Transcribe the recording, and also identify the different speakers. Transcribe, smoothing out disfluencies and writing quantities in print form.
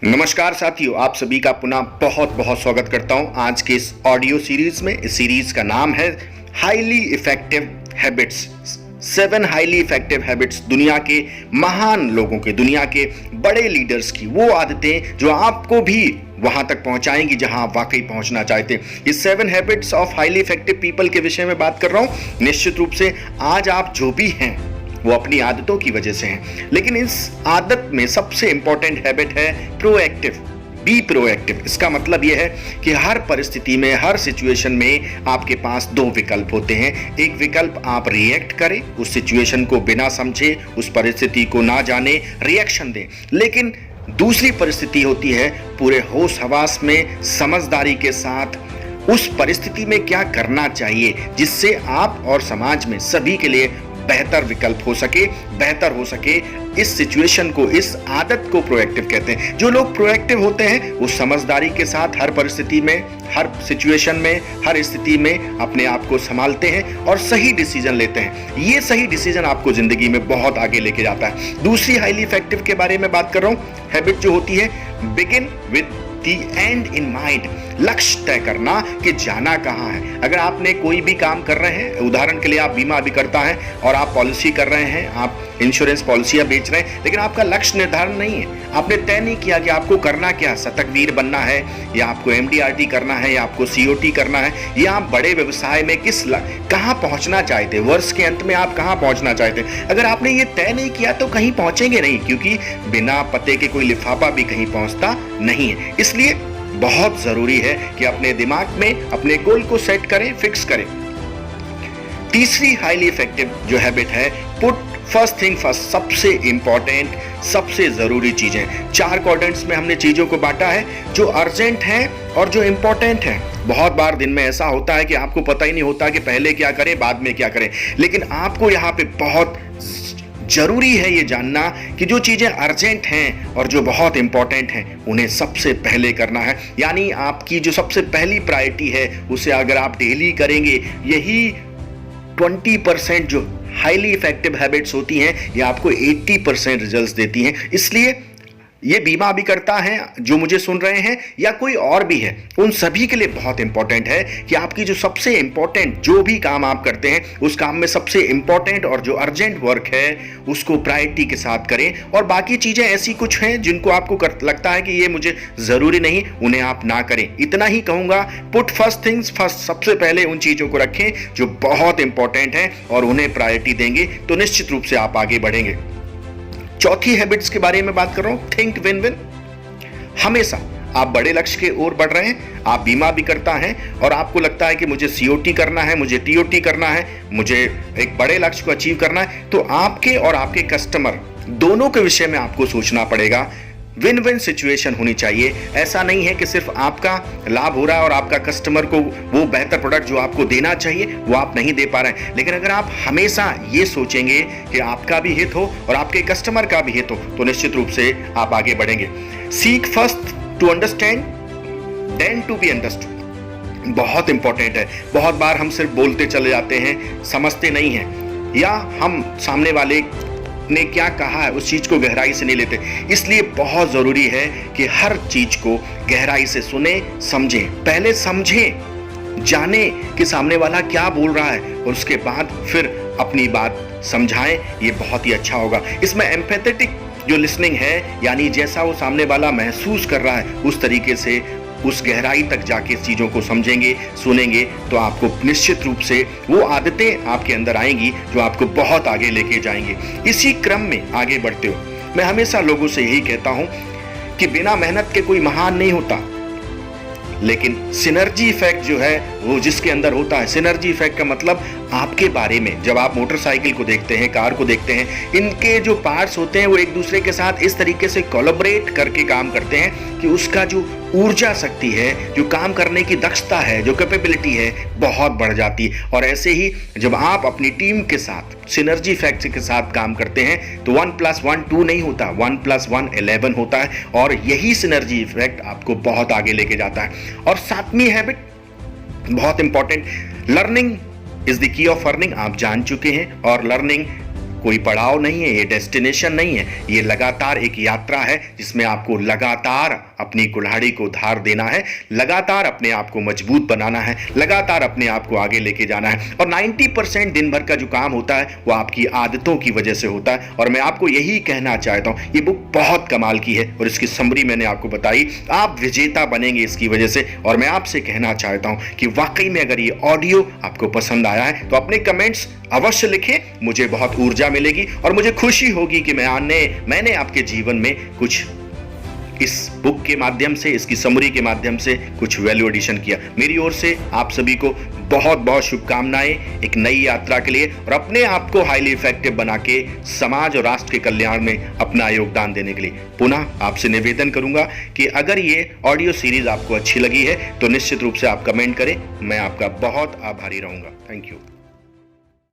Speaker 1: नमस्कार साथियों, आप सभी का पुनः बहुत बहुत स्वागत करता हूं आज के इस ऑडियो सीरीज में। इस सीरीज का नाम है highly effective habits. 7 highly effective habits, दुनिया के महान लोगों के, दुनिया के बड़े लीडर्स की वो आदतें जो आपको भी वहां तक पहुंचाएंगी जहां आप वाकई पहुंचना चाहते हैं। इस 7 habits of highly effective people के विषय में बात कर रहा हूं। निश्चित रूप से आज आप जो भी हैं वो अपनी आदतों की वजह से हैं, लेकिन इस आदत में सबसे इंपॉर्टेंट हैबिट है प्रोएक्टिव। Be proactive. इसका मतलब यह है कि हर परिस्थिति में, हर सिचुएशन में आपके पास 2 विकल्प होते हैं। एक विकल्प आप रिएक्ट करें, उस सिचुएशन को बिना समझे, उस परिस्थिति को ना जाने रिएक्शन दें। लेकिन दूसरी परिस्थिति होती है पूरे होश हवास में, समझदारी के साथ उस परिस्थिति में क्या करना चाहिए जिससे आप और समाज में सभी के लिए बेहतर विकल्प हो सके, बेहतर हो सके। इस सिचुएशन को, इस आदत को प्रोएक्टिव कहते हैं। जो लोग प्रोएक्टिव होते हैं वो समझदारी के साथ हर परिस्थिति में, हर सिचुएशन में, हर स्थिति में अपने आप को संभालते हैं और सही डिसीजन लेते हैं। ये सही डिसीजन आपको जिंदगी में बहुत आगे लेके जाता है। दूसरी हाईली इफेक्टिव के बारे में बात कर रहा हूं, हैबिट जो होती है begin with the and in mind. लक्ष्य तय करना कि जाना कहां है। अगर आपने कोई भी काम कर रहे हैं, उदाहरण के लिए आप बीमा अभिकर्ता हैं और आप पॉलिसी कर रहे हैं, आप इंश्योरेंस पॉलिसियां बेच रहे हैं, लेकिन आपका लक्ष्य निर्धारण नहीं है, आपने तय नहीं किया कि आपको करना क्या, शतकवीर बनना है या आपको एमडीआरटी करना है या आपको सीओटी करना है, या आप बड़े व्यवसाय में कहां पहुंचना चाहते, वर्ष के अंत में आप कहां पहुंचना चाहते। अगर आपने ये तय नहीं किया तो कहीं पहुंचेंगे नहीं, क्योंकि बिना पते के कोई लिफाफा भी कहीं पहुंचता नहीं है। इसलिए बहुत जरूरी है कि अपने दिमाग में अपने गोल को सेट करें, फिक्स करें। तीसरी हाईली इफेक्टिव जो हैबिट है पुट फर्स्ट थिंग फर्स्ट। सबसे इंपॉर्टेंट, सबसे जरूरी चीजें 4 क्वाड्रेंट्स में हमने चीजों को बांटा है, जो अर्जेंट है और जो इंपॉर्टेंट है। बहुत बार दिन में ऐसा होता है कि आपको पता ही नहीं होता कि पहले क्या करें, बाद में क्या करें, लेकिन आपको यहाँ पे बहुत जरूरी है ये जानना कि जो चीजें अर्जेंट हैं और जो बहुत इंपॉर्टेंट हैं उन्हें सबसे पहले करना है। यानी आपकी जो सबसे पहली प्रायोरिटी है उसे अगर आप डेली करेंगे, यही 20% जो हाईली इफेक्टिव हैबिट्स होती हैं ये आपको 80% रिजल्ट्स देती हैं। इसलिए ये बीमा अभिकर्ता हैं जो मुझे सुन रहे हैं या कोई और भी है, उन सभी के लिए बहुत इंपॉर्टेंट है कि आपकी जो सबसे इंपॉर्टेंट जो भी काम आप करते हैं उस काम में सबसे इंपॉर्टेंट और जो अर्जेंट वर्क है उसको प्रायोरिटी के साथ करें, और बाकी चीजें ऐसी कुछ हैं जिनको आपको लगता है कि ये मुझे जरूरी नहीं, उन्हें आप ना करें। इतना ही कहूंगा, पुट फर्स्ट थिंग्स फर्स्ट। सबसे पहले उन चीजों को रखें जो बहुत इंपॉर्टेंट है और उन्हें प्रायोरिटी देंगे तो निश्चित रूप से आप आगे बढ़ेंगे। चौथी हैबिट्स के बारे में बात कर रहा हूं, थिंक विन विन। हमेशा आप बड़े लक्ष्य की ओर बढ़ रहे हैं, आप बीमा भी करता हैं और आपको लगता है कि मुझे सीओटी करना है, मुझे टीओटी करना है, मुझे एक बड़े लक्ष्य को अचीव करना है, तो आपके और आपके कस्टमर दोनों के विषय में आपको सोचना पड़ेगा। विन विन सिचुएशन होनी चाहिए। ऐसा नहीं है कि सिर्फ आपका लाभ हो रहा है और आपका कस्टमर को वो बेहतर प्रोडक्ट जो आपको देना चाहिए वो आप नहीं दे पा रहे हैं। लेकिन अगर आप हमेशा ये सोचेंगे कि आपका भी हित हो और आपके कस्टमर का भी हित हो तो निश्चित रूप से आप आगे बढ़ेंगे। Seek first to understand then to be understood. बहुत इंपॉर्टेंट है। बहुत बार हम सिर्फ बोलते चले जाते हैं, समझते नहीं हैं, या हम सामने वाले ने क्या कहा है उस चीज को गहराई से नहीं लेते। इसलिए बहुत जरूरी है कि हर चीज को गहराई से सुने, समझें। पहले समझें, जाने कि सामने वाला क्या बोल रहा है और उसके बाद फिर अपनी बात समझाएं। ये बहुत ही अच्छा होगा। इसमें एम्पैथेटिक जो लिसनिंग है, यानी जैसा वो सामने वाला महसूस कर रहा है उस तरीके से, उस गहराई तक जाके चीजों को समझेंगे, सुनेंगे तो आपको निश्चित रूप से वो आदतें आपके अंदर आएंगी जो आपको बहुत आगे लेके जाएंगे। इसी क्रम में आगे बढ़ते हो मैं हमेशा लोगों से यही कहता हूं कि बिना मेहनत के कोई महान नहीं होता, लेकिन सिनर्जी इफेक्ट जो है वो जिसके अंदर होता है। सिनर्जी इफेक्ट का मतलब आपके बारे में, जब आप मोटरसाइकिल को देखते हैं, कार को देखते हैं, इनके जो पार्ट्स होते हैं वो एक दूसरे के साथ इस तरीके से कोलैबोरेट करके काम करते हैं कि उसका जो ऊर्जा शक्ति है, जो काम करने की दक्षता है, जो कैपेबिलिटी है, बहुत बढ़ जाती है। और ऐसे ही जब आप अपनी टीम के साथ सिनर्जी इफेक्ट के साथ काम करते हैं तो 1+1 2 नहीं होता, 1+1 11 होता है, और यही सिनर्जी इफेक्ट आपको बहुत आगे लेके जाता है। और 7वीं हैबिट बहुत important, learning is the key of earning. आप जान चुके हैं, और लर्निंग कोई पड़ाव नहीं है, ये डेस्टिनेशन नहीं है, ये लगातार एक यात्रा है जिसमें आपको लगातार अपनी कुल्हाड़ी को धार देना है, लगातार अपने आप को मजबूत बनाना है, लगातार अपने आप को आगे लेके जाना है। और 90% दिन भर का जो काम होता है वो आपकी आदतों की वजह से होता है। और मैं आपको यही कहना चाहता हूं, ये बुक बहुत कमाल की है और इसकी समरी मैंने आपको बताई, आप विजेता बनेंगे इसकी वजह से। और मैं आपसे कहना चाहता हूं कि वाकई में अगर ये ऑडियो आपको पसंद आया है तो अपने कमेंट्स अवश्य लिखें, मुझे बहुत ऊर्जा मिलेगी और मुझे खुशी होगी कि मैंने आपके जीवन में कुछ इस बुक के माध्यम से, इसकी समरी के माध्यम से कुछ वैल्यू एडिशन किया। मेरी ओर से आप सभी को बहुत बहुत शुभकामनाएं एक नई यात्रा के लिए और अपने आप को हाईली इफेक्टिव बना के समाज और राष्ट्र के कल्याण में अपना योगदान देने के लिए। पुनः आपसे निवेदन करूंगा कि अगर ये ऑडियो सीरीज आपको अच्छी लगी है तो निश्चित रूप से आप कमेंट करें, मैं आपका बहुत आभारी रहूंगा। Thank you.